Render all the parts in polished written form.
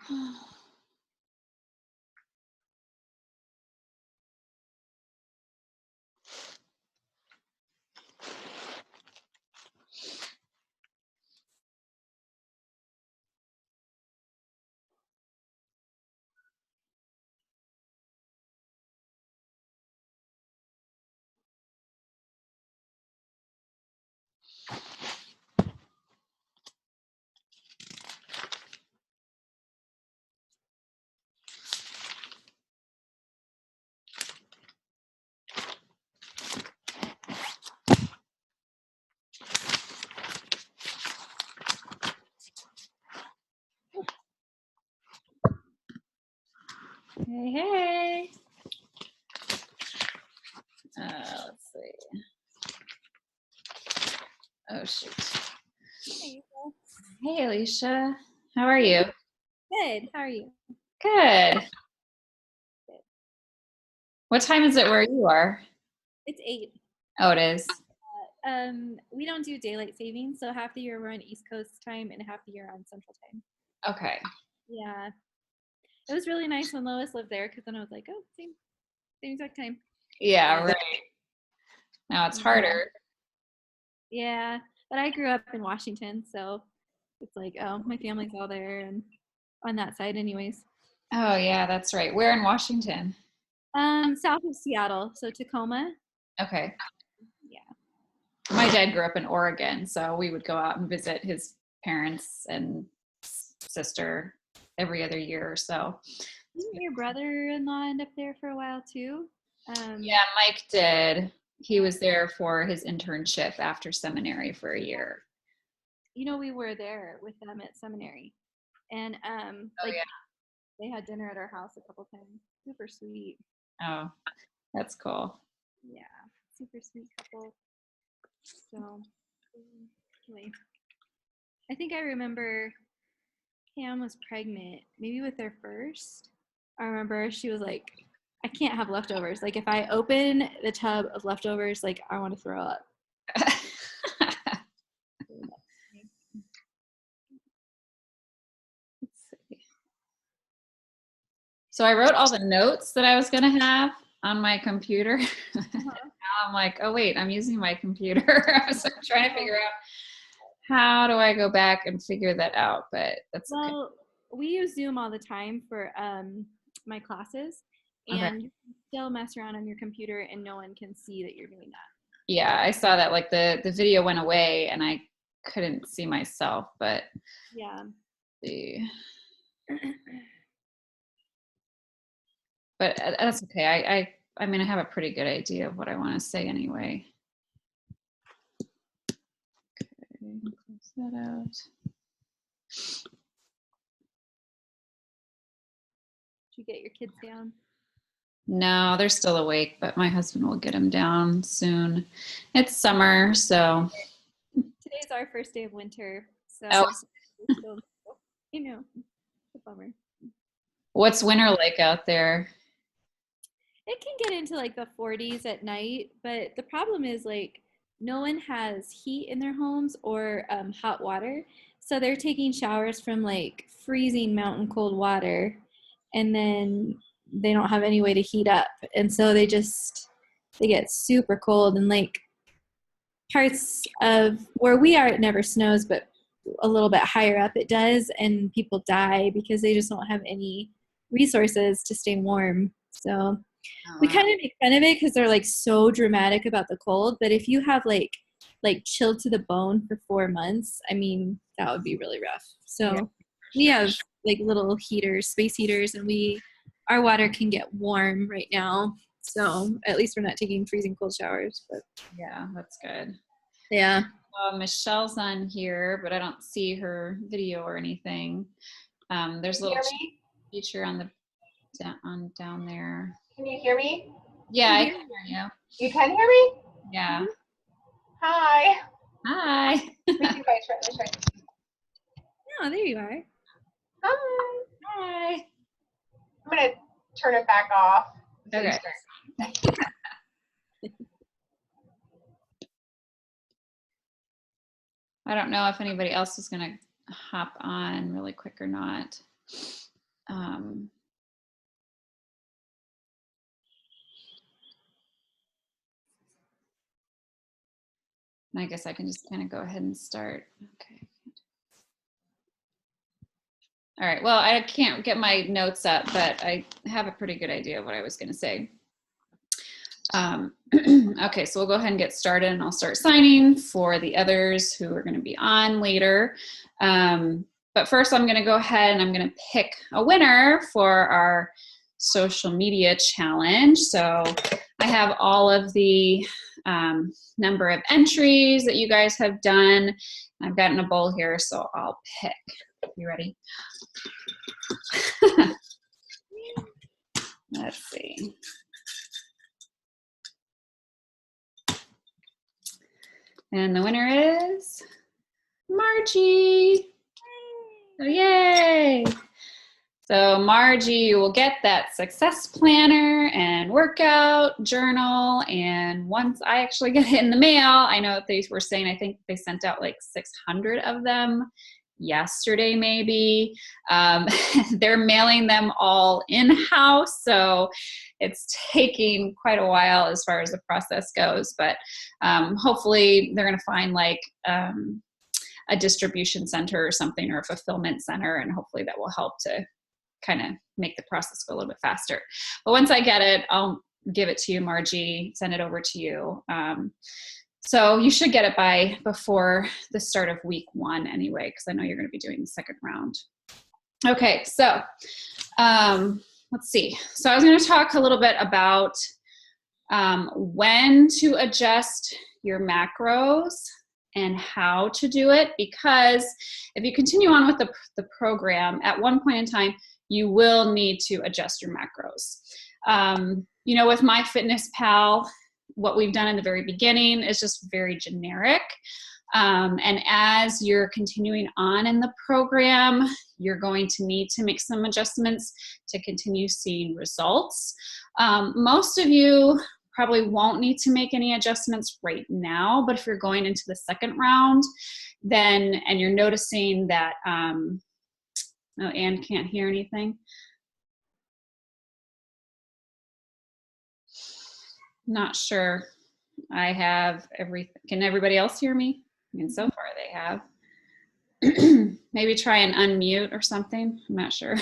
Hey, hey. Let's see. Oh, shoot. Hey, Alicia. How are you? Good. How are you? Good. What time is it where you are? It's 8. Oh, it is. We don't do daylight savings, so half the year we're on East Coast time and half the year on Central time. Okay. Yeah. It was really nice when Lois lived there because then I was like, oh, same exact time. Yeah, right. Now it's harder. Yeah. But I grew up in Washington, so it's like, oh, my family's all there and on that side anyways. Oh, yeah, that's right. Where in Washington? South of Seattle, so Tacoma. Okay. Yeah. My dad grew up in Oregon, so we would go out and visit his parents and sister every other year or so. Didn't your brother-in-law end up there for a while too? Yeah, Mike did. He was there for his internship after seminary for a year. You know, we were there with them at seminary, and Oh, yeah. they had dinner at our house a couple times. Super sweet. Oh, that's cool. Yeah, super sweet couple. So, anyway, I think I remember Pam was pregnant, maybe with their first. I remember she was like, I can't have leftovers. Like, if I open the tub of leftovers, like, I want to throw up. Let's see. So I wrote all the notes that I was going to have on my computer. Now I'm like, oh, wait, I'm using my computer. I was trying to figure out how do I go back and figure that out, but that's okay. Well, we use Zoom all the time for my classes, and Okay. you can still mess around on your computer, and no one can see that you're doing that. Yeah, I saw that like the video went away and I couldn't see myself, but Yeah. see. But that's okay. I mean, I have a pretty good idea of what I want to say anyway. Okay, close that out. Did you get your kids down? No, they're still awake, but my husband will get them down soon. It's summer, so. Today's our first day of winter, so Oh, still, you know, it's a bummer. what's winter like out there? It can get into like the 40s at night, but the problem is like no one has heat in their homes or hot water, so they're taking showers from like freezing mountain cold water, and then they don't have any way to heat up, and so they get super cold, and like parts of where we are it never snows, but a little bit higher up it does, and people die because they just don't have any resources to stay warm. So Oh, we wow. kind of make fun of it because they're like so dramatic about the cold, but if you have like chilled to the bone for 4 months, I mean that would be really rough. So Yeah. we have like little heaters, space heaters, and our water can get warm right now, so at least we're not taking freezing cold showers. But Yeah, that's good. yeah. Michelle's on here, but I don't see her video or anything. There's a little feature on the down there. Can you hear me? Yeah, I can hear you. You can hear me? Yeah. Hi. Hi. Let me try. Oh, there you are. Hi. Hi. I'm gonna turn it back off. Okay. I don't know if anybody else is gonna hop on really quick or not. I guess I can just kind of go ahead and start. Okay. All right, well, I can't get my notes up, but I have a pretty good idea of what I was going to say. Okay, so we'll go ahead and get started, and I'll start signing for the others who are going to be on later. But first, I'm going to go ahead and I'm going to pick a winner for our social media challenge. So I have all of the number of entries that you guys have done. I've got in a bowl here, so I'll pick. You ready? Let's see. And the winner is Margie. Oh, yay. So Margie will get that success planner and workout journal. And once I actually get it in the mail, I know they were saying, I think they sent out like 600 of them yesterday maybe. They're mailing them all in-house, so it's taking quite a while as far as the process goes, but hopefully they're going to find like a distribution center or something, or a fulfillment center, and hopefully that will help to kind of make the process go a little bit faster. But once I get it, I'll give it to you, Margie, send it over to you. So you should get it before the start of week 1 anyway, because I know you're going to be doing the second round. Okay, so let's see. So I was going to talk a little bit about when to adjust your macros and how to do it, because if you continue on with the program, at one point in time, you will need to adjust your macros. You know, with MyFitnessPal, what we've done in the very beginning is just very generic. And as you're continuing on in the program, you're going to need to make some adjustments to continue seeing results. Most of you probably won't need to make any adjustments right now, but if you're going into the second round, then, and you're noticing that, oh, Anne can't hear anything. Not sure. I have everything. Can everybody else hear me? I mean, so far they have. Maybe try and unmute or something. I'm not sure.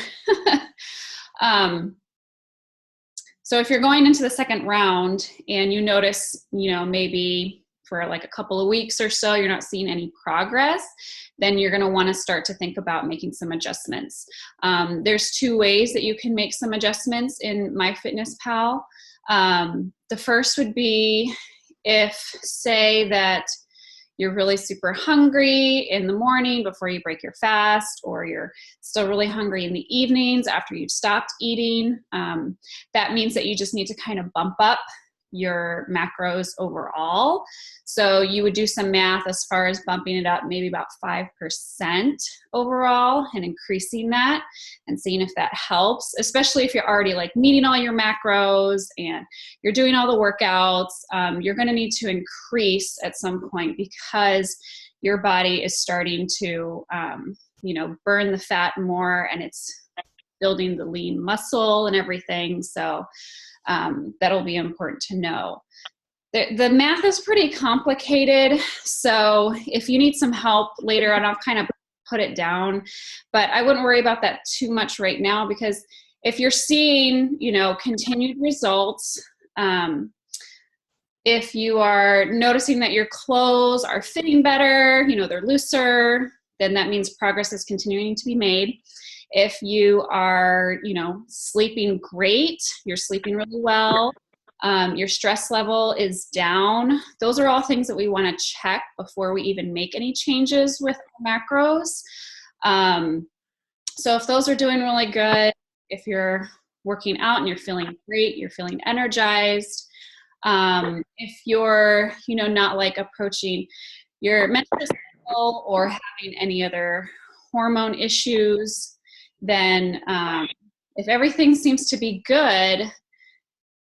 So if you're going into the second round and you notice, you know, maybe for like a couple of weeks or so, you're not seeing any progress, then you're going to want to start to think about making some adjustments. There's 2 ways that you can make some adjustments in MyFitnessPal. The first would be if, say that you're really super hungry in the morning before you break your fast, or you're still really hungry in the evenings after you've stopped eating. That means that you just need to kind of bump up your macros overall. So you would do some math as far as bumping it up maybe about 5% overall and increasing that and seeing if that helps, especially if you're already like meeting all your macros and you're doing all the workouts. You're going to need to increase at some point because your body is starting to, you know, burn the fat more, and it's building the lean muscle and everything. So that'll be important to know. The math is pretty complicated, so if you need some help later on, I'll kind of put it down, but I wouldn't worry about that too much right now, because if you're seeing, you know, continued results, if you are noticing that your clothes are fitting better, you know, they're looser, then that means progress is continuing to be made. If you are, you know, sleeping great, you're sleeping really well, your stress level is down, those are all things that we want to check before we even make any changes with macros. So if those are doing really good, if you're working out and you're feeling great, you're feeling energized, if you're, you know, not like approaching your menstrual cycle or having any other hormone issues, then if everything seems to be good,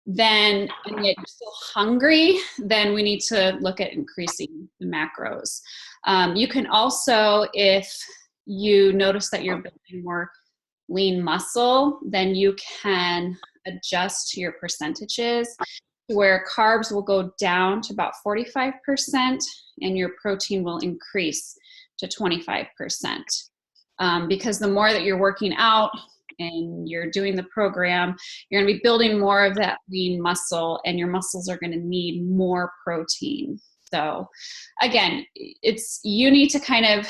then, and yet you're still hungry, then we need to look at increasing the macros. You can also, if you notice that you're building more lean muscle, then you can adjust to your percentages where carbs will go down to about 45% and your protein will increase to 25%. Because the more that you're working out and you're doing the program, you're going to be building more of that lean muscle, and your muscles are going to need more protein. So again, you need to kind of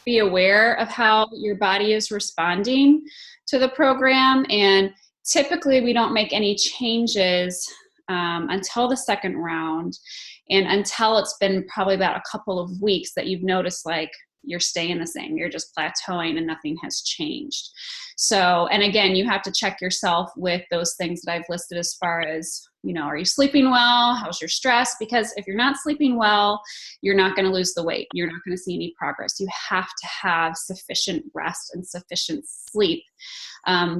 be aware of how your body is responding to the program. And typically we don't make any changes until the second round, and until it's been probably about a couple of weeks that you've noticed like you're staying the same, you're just plateauing and nothing has changed. So, and again, you have to check yourself with those things that I've listed as far as, you know, are you sleeping well? How's your stress? Because if you're not sleeping well, you're not going to lose the weight. You're not going to see any progress. You have to have sufficient rest and sufficient sleep,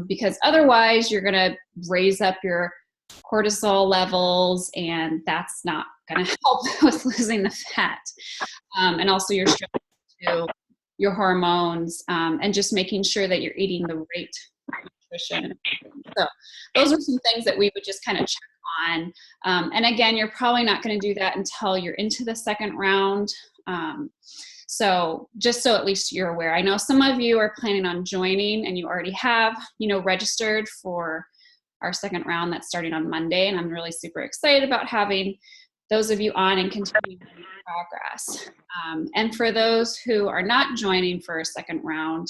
because otherwise you're going to raise up your cortisol levels, and that's not going to help with losing the fat. And also your stress to your hormones, and just making sure that you're eating the right nutrition. So those are some things that we would just kind of check on. And again, you're probably not going to do that until you're into the second round. So just so at least you're aware. I know some of you are planning on joining and you already have, you know, registered for our second round that's starting on Monday. And I'm really super excited about having those of you on and continuing progress. And for those who are not joining for a second round,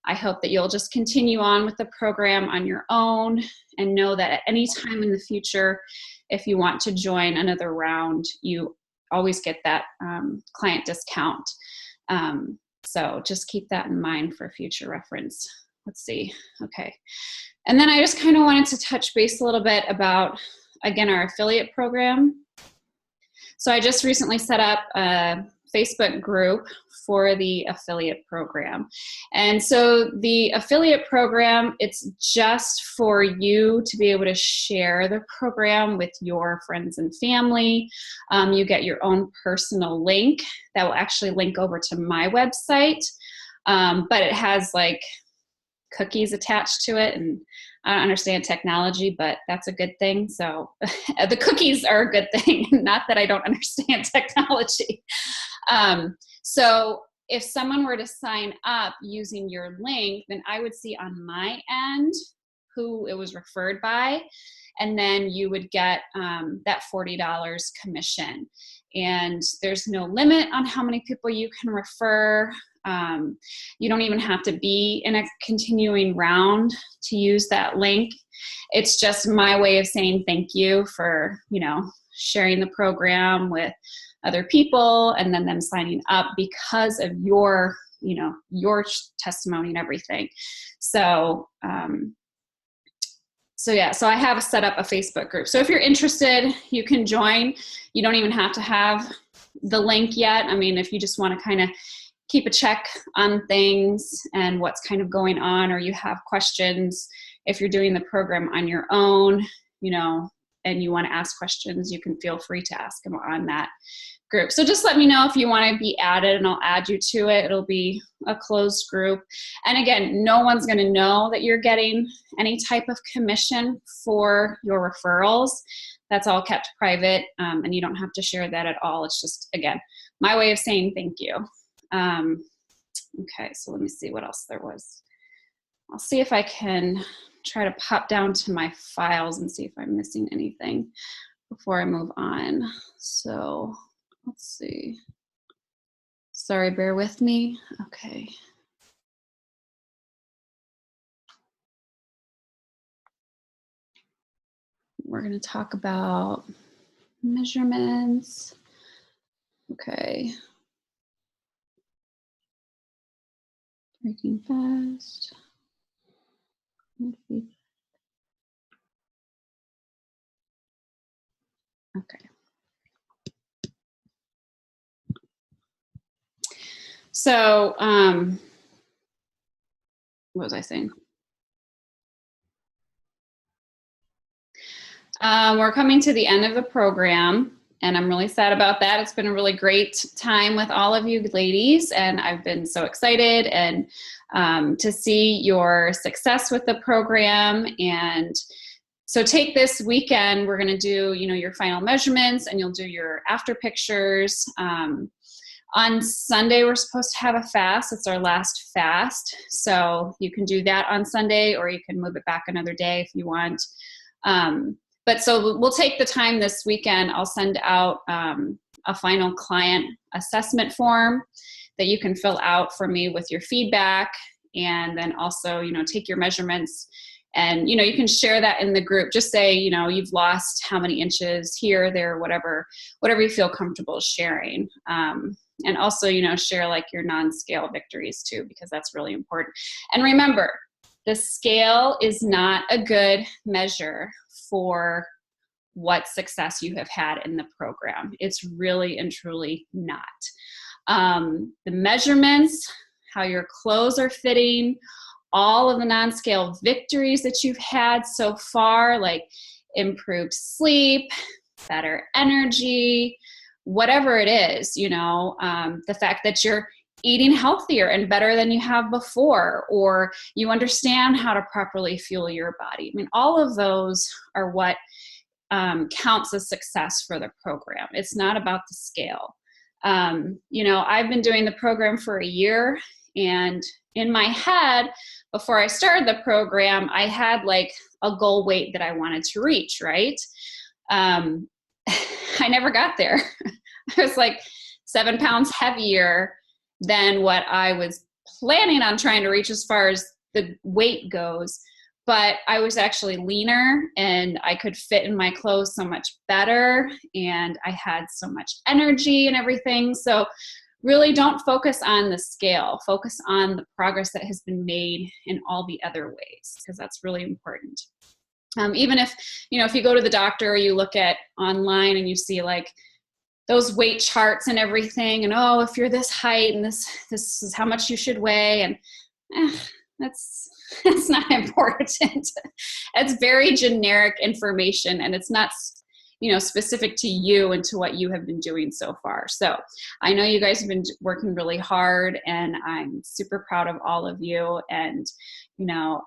I hope that you'll just continue on with the program on your own, and know that at any time in the future, if you want to join another round, you always get that client discount. So just keep that in mind for future reference. Let's see. Okay. And then I just kind of wanted to touch base a little bit about, again, our affiliate program. So I just recently set up a Facebook group for the affiliate program. And so the affiliate program, it's just for you to be able to share the program with your friends and family. You get your own personal link that will actually link over to my website, but it has like cookies attached to it, and I don't understand technology, but that's a good thing. So the cookies are a good thing, not that I don't understand technology. So if someone were to sign up using your link, then I would see on my end who it was referred by, and then you would get that $40 commission. And there's no limit on how many people you can refer. You don't even have to be in a continuing round to use that link. It's just my way of saying thank you for, you know, sharing the program with other people, and then them signing up because of your, you know, your testimony and everything. So, so I have set up a Facebook group. So if you're interested, you can join. You don't even have to have the link yet. I mean, if you just want to kind of keep a check on things and what's kind of going on, or you have questions, if you're doing the program on your own, you know, and you want to ask questions, you can feel free to ask them on that group. So just let me know if you want to be added, and I'll add you to it. It'll be a closed group. And again, no one's going to know that you're getting any type of commission for your referrals. That's all kept private, and you don't have to share that at all. It's just, again, my way of saying thank you. Okay, so let me see what else there was. I'll see if I can try to pop down to my files and see if I'm missing anything before I move on. So let's see. Sorry, bear with me. Okay. We're going to talk about measurements. Okay. Breaking fast. Okay. So, what was I saying? We're coming to the end of the program, And I'm really sad about that. It's been a really great time with all of you ladies, and I've been so excited and to see your success with the program. And so take this weekend, we're gonna do, your final measurements, and you'll do your after pictures. On Sunday, we're supposed to have a fast. It's our last fast. So you can do that on Sunday, or you can move it back another day if you want. But so we'll take the time this weekend. I'll send out a final client assessment form that you can fill out for me with your feedback, and then also, take your measurements, and, you can share that in the group. Just say, you've lost how many inches here, there, whatever you feel comfortable sharing. And also, share like your non-scale victories too, because that's really important. And remember, the scale is not a good measure for what success you have had in the program. It's really and truly not. The measurements, how your clothes are fitting, all of the non-scale victories that you've had so far, like improved sleep, better energy, whatever it is, the fact that you're eating healthier and better than you have before, or you understand how to properly fuel your body. I mean, all of those are what counts as success for the program. It's not about the scale. I've been doing the program for a year, and in my head, before I started the program, I had like a goal weight that I wanted to reach, right? I never got there. I was like 7 pounds heavier than what I was planning on trying to reach as far as the weight goes. But I was actually leaner, and I could fit in my clothes so much better, and I had so much energy and everything. So really don't focus on the scale. Focus on the progress that has been made in all the other ways, because that's really important. Even if, if you go to the doctor or you look at online and you see like those weight charts and everything, and if you're this height and this is how much you should weigh, and that's not important. It's very generic information, and it's not specific to you and to what you have been doing so far. So I know you guys have been working really hard, and I'm super proud of all of you. And,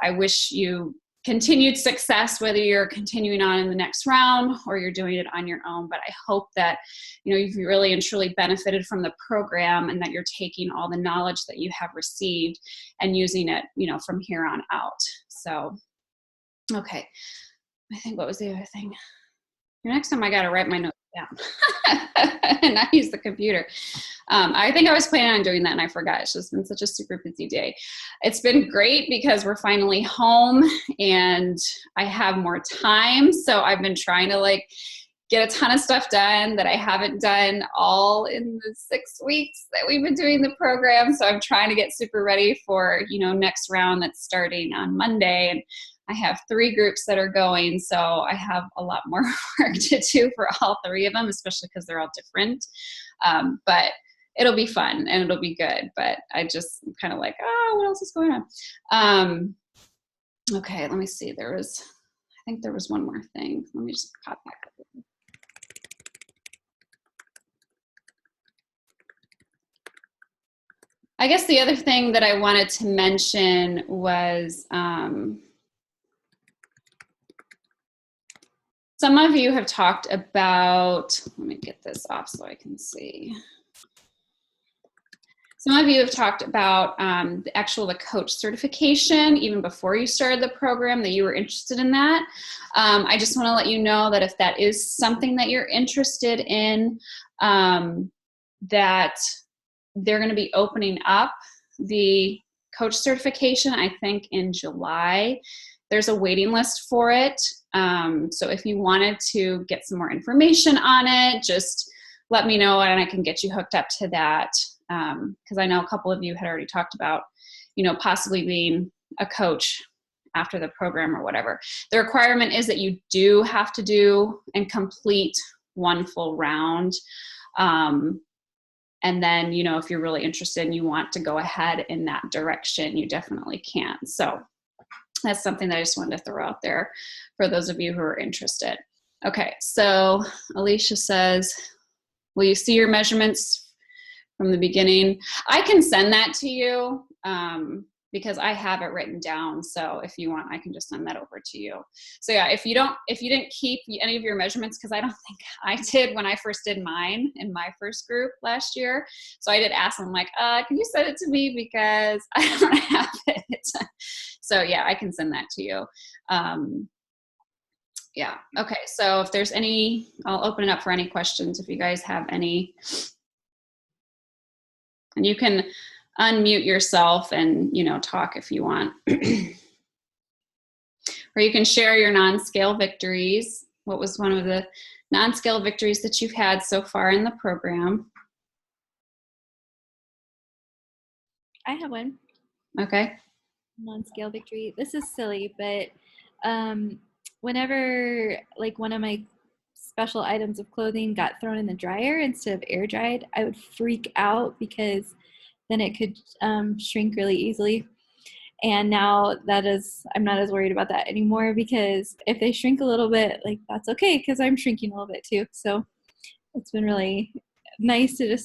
I wish you continued success, whether you're continuing on in the next round or you're doing it on your own. But I hope that, you've really and truly benefited from the program, and that you're taking all the knowledge that you have received and using it, from here on out. So, okay. I think, what was the other thing? Next time I got to write my notes down and not use the computer. I think I was planning on doing that, and I forgot. It's just been such a super busy day. It's been great because we're finally home and I have more time. So I've been trying to get a ton of stuff done that I haven't done all in the 6 weeks that we've been doing the program. So I'm trying to get super ready for, next round that's starting on Monday. And I have 3 groups that are going, so I have a lot more work to do for all 3 of them, especially because they're all different. But it'll be fun and it'll be good. But I just kind of what else is going on? Okay, let me see. I think there was one more thing. Let me just pop back up. I guess the other thing that I wanted to mention was, some of you have talked about, let me get this off so I can see. Some of you have talked about the coach certification even before you started the program, that you were interested in that. I just want to let you know that if that is something that you're interested in, that they're going to be opening up the coach certification, I think in July. There's a waiting list for it. So if you wanted to get some more information on it, just let me know and I can get you hooked up to that. Because I know a couple of you had already talked about, possibly being a coach after the program or whatever. The requirement is that you do have to do and complete 1 full round. And then, if you're really interested and you want to go ahead in that direction, you definitely can. So that's something that I just wanted to throw out there for those of you who are interested. Okay, so Alicia says, will you see your measurements from the beginning? I can send that to you because I have it written down. So if you want, I can just send that over to you. So yeah, if you didn't keep any of your measurements, because I don't think I did when I first did mine in my first group last year. So I did ask them like, can you send it to me because I don't have it. So yeah, I can send that to you. Yeah. Okay. So if there's any, I'll open it up for any questions if you guys have any. And you can unmute yourself and, talk if you want. Or you can share your non-scale victories. What was one of the non-scale victories that you've had so far in the program? I have one. Okay. Non-scale victory. This is silly, but whenever like one of my special items of clothing got thrown in the dryer instead of air dried, I would freak out because then it could shrink really easily. And now I'm not as worried about that anymore, because if they shrink a little bit, like that's okay because I'm shrinking a little bit too. So it's been really nice to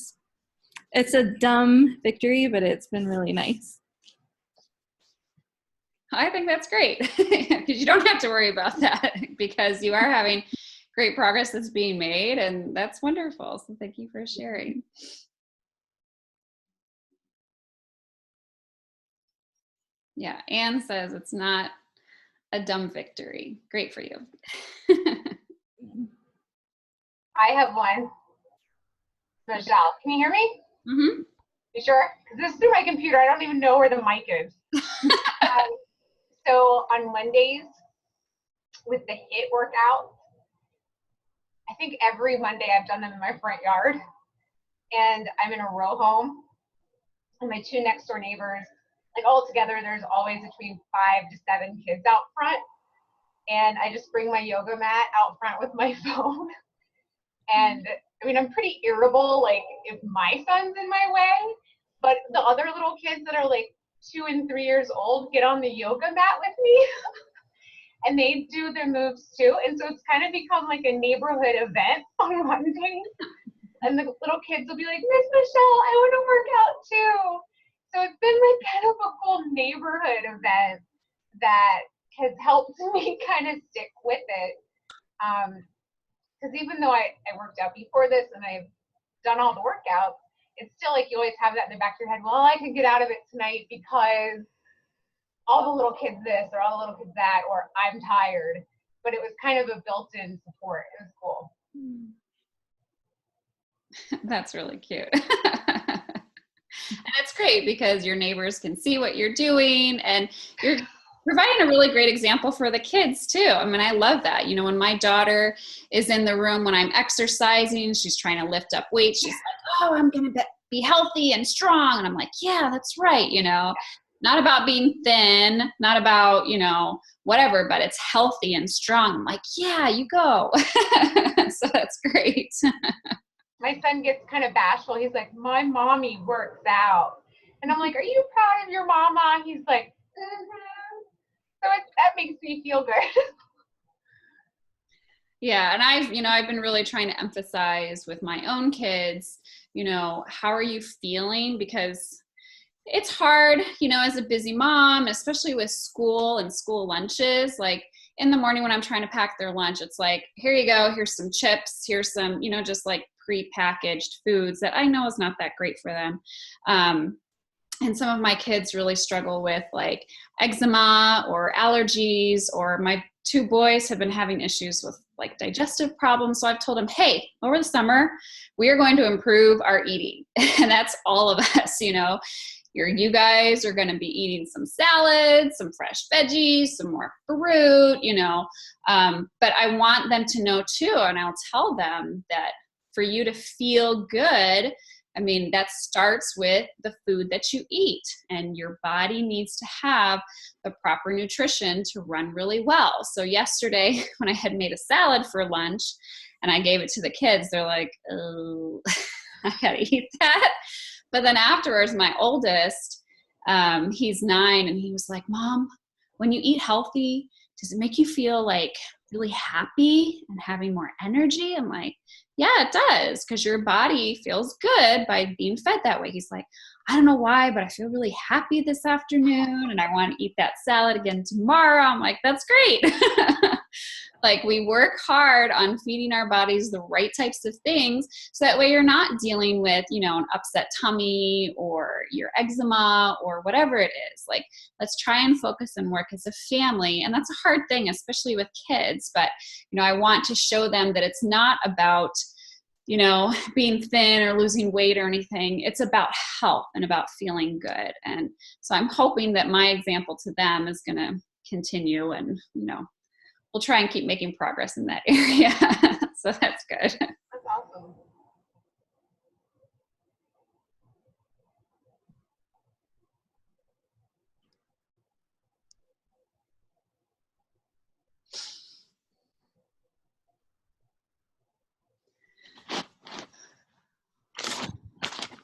it's a dumb victory, but it's been really nice. I think that's great because you don't have to worry about that because you are having great progress that's being made, and that's wonderful. So thank you for sharing. Yeah, Anne says it's not a dumb victory. Great for you. I have one. Michelle, can you hear me? Mm-hmm. You sure? Because this is through my computer. I don't even know where the mic is. So on Mondays with the HIIT workout, I think every Monday I've done them in my front yard, and I'm in a row home, and my two next door neighbors, like all together, there's always between 5 to 7 kids out front, and I just bring my yoga mat out front with my phone. And I mean, I'm pretty irritable, like if my son's in my way, but the other little kids that are like 2 and 3 years old get on the yoga mat with me and they do their moves too. And so it's kind of become like a neighborhood event on Mondays. And the little kids will be like, Miss Michelle, I want to work out too. So it's been like kind of a cool neighborhood event that has helped me kind of stick with it. Because even though I worked out before this and I've done all the workouts, it's still like you always have that in the back of your head. Well, I could get out of it tonight because all the little kids this or all the little kids that, or I'm tired. But it was kind of a built-in support. It was cool. That's really cute. And it's great because your neighbors can see what you're doing, and you're providing a really great example for the kids too. I mean, I love that. When my daughter is in the room when I'm exercising, she's trying to lift up weights. She's like, oh, I'm going to be healthy and strong. And I'm like, yeah, that's right. Not about being thin, not about, whatever, but it's healthy and strong. I'm like, yeah, you go. So that's great. My son gets kind of bashful. He's like, my mommy works out. And I'm like, are you proud of your mama? He's like, mm-hmm. So that makes me feel good. Yeah. And I've been really trying to emphasize with my own kids, how are you feeling? Because it's hard, as a busy mom, especially with school and school lunches. Like in the morning when I'm trying to pack their lunch, it's like, here you go. Here's some chips. Here's some, just like pre-packaged foods that I know is not that great for them. And some of my kids really struggle with like eczema or allergies, or my 2 boys have been having issues with like digestive problems. So I've told them, hey, over the summer, we are going to improve our eating. And that's all of us, you guys are going to be eating some salads, some fresh veggies, some more fruit, but I want them to know too, and I'll tell them that for you to feel good, I mean, that starts with the food that you eat, and your body needs to have the proper nutrition to run really well. So yesterday when I had made a salad for lunch and I gave it to the kids, they're like, oh, I gotta eat that. But then afterwards, my oldest, he's 9, and he was like, Mom, when you eat healthy, does it make you feel like really happy and having more energy? I'm like, yeah, it does, because your body feels good by being fed that way. He's like, I don't know why, but I feel really happy this afternoon and I want to eat that salad again tomorrow. I'm like, that's great. Like, we work hard on feeding our bodies the right types of things, so that way you're not dealing with, an upset tummy or your eczema or whatever it is. Like, let's try and focus and work as a family. And that's a hard thing, especially with kids. But, I want to show them that it's not about, being thin or losing weight or anything. It's about health and about feeling good. And so I'm hoping that my example to them is going to continue, and, we'll try and keep making progress in that area. So that's good. That's awesome.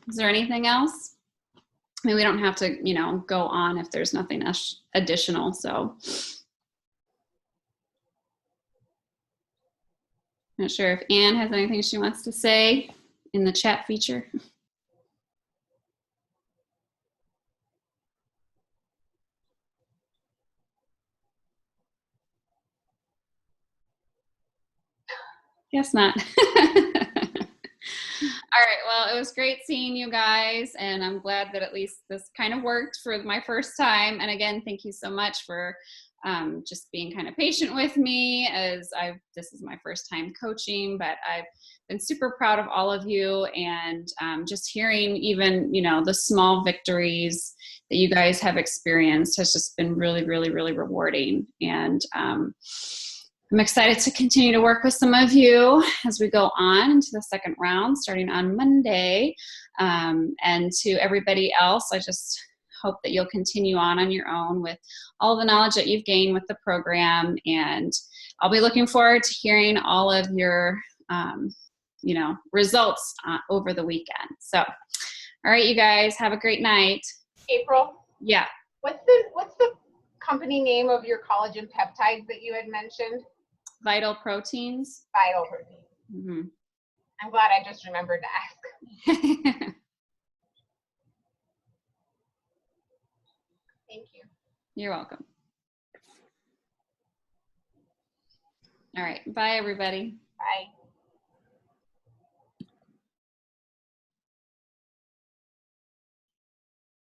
Is there anything else? I mean, we don't have to, go on if there's nothing else additional. So not sure if Anne has anything she wants to say in the chat feature. Guess not. All right. Well, it was great seeing you guys, and I'm glad that at least this kind of worked for my first time. And again, thank you so much for just being kind of patient with me, as this is my first time coaching, but I've been super proud of all of you, and just hearing even, the small victories that you guys have experienced has just been really, really, really rewarding. And I'm excited to continue to work with some of you as we go on into the second round, starting on Monday. And to everybody else, I just hope that you'll continue on your own with all the knowledge that you've gained with the program. And I'll be looking forward to hearing all of your, results over the weekend. So, all right, you guys, have a great night. April? Yeah. What's the company name of your collagen peptides that you had mentioned? Vital Proteins. Vital Proteins. Mm-hmm. I'm glad I just remembered to ask. Thank you. You're welcome. All right. Bye, everybody. Bye.